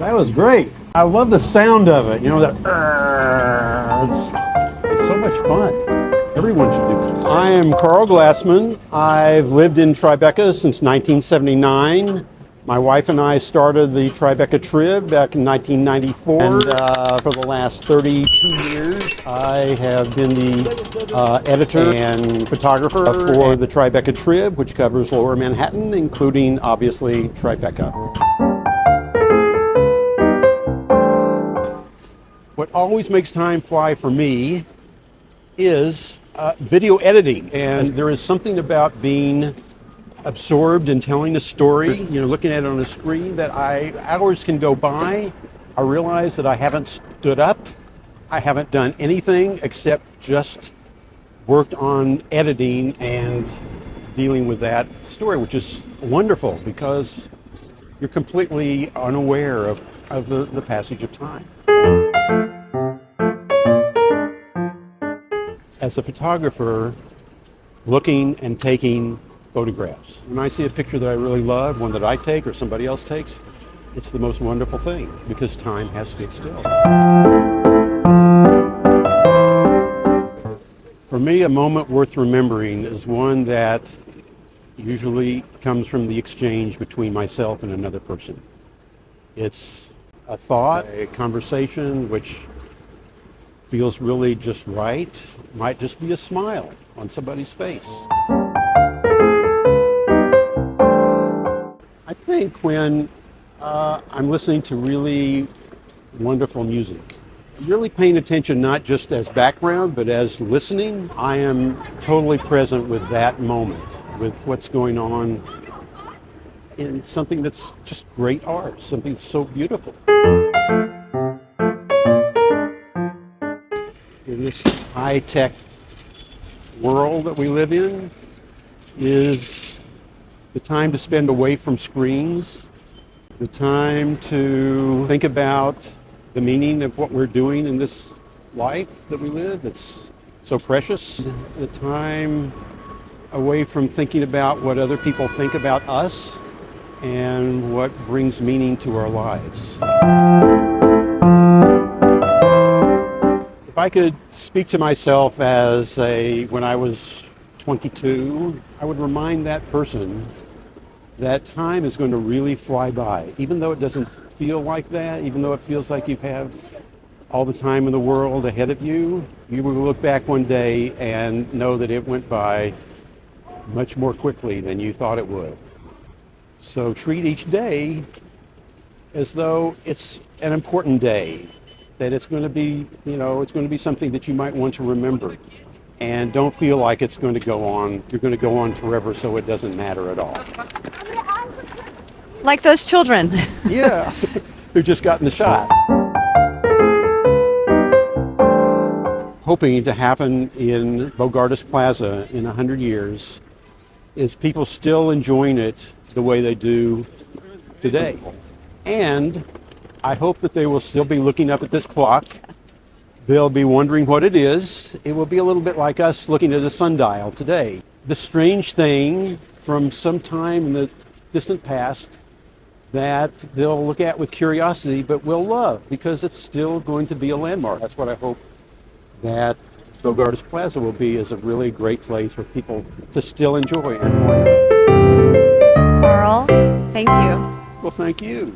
That was great. I love the sound of it. You know, that it's so much fun. Everyone should do this. I am Carl Glassman. I've lived in Tribeca since 1979. My wife and I started the Tribeca Trib back in 1994. And for the last 32 years, I have been the editor and photographer for the Tribeca Trib, which covers Lower Manhattan, including, obviously, Tribeca. What always makes time fly for me is video editing. And there is something about being absorbed in telling a story, you know, looking at it on a screen, that hours can go by. I realize that I haven't stood up. I haven't done anything except just worked on editing and dealing with that story, which is wonderful because you're completely unaware of the passage of time. As a photographer, looking and taking photographs. When I see a picture that I really love, one that I take or somebody else takes, it's the most wonderful thing because time has stood still. For me, a moment worth remembering is one that usually comes from the exchange between myself and another person. It's a thought, a conversation which feels really just right. Might just be a smile on somebody's face. I think when I'm listening to really wonderful music, really paying attention not just as background, but as listening, I am totally present with that moment, with what's going on in something that's just great art, something so beautiful. In this high-tech world that we live in is the time to spend away from screens, the time to think about the meaning of what we're doing in this life that we live that's so precious, the time away from thinking about what other people think about us and what brings meaning to our lives. If I could speak to myself as when I was 22, I would remind that person that time is going to really fly by. Even though it doesn't feel like that, even though it feels like you have all the time in the world ahead of you, you will look back one day and know that it went by much more quickly than you thought it would. So treat each day as though it's an important day, that it's going to be, you know, it's going to be something that you might want to remember. And don't feel like it's going to go on, you're going to go on forever, so it doesn't matter at all. Like those children. Yeah, who just gotten the shot. Hoping to happen in Bogardus Plaza in 100 years is people still enjoying it the way they do today. And I hope that they will still be looking up at this clock. They'll be wondering what it is. It will be a little bit like us looking at a sundial today. The strange thing from some time in the distant past that they'll look at with curiosity, but will love, because it's still going to be a landmark. That's what I hope that Bogardus Plaza will be, is a really great place for people to still enjoy. Carl, thank you. Well, thank you.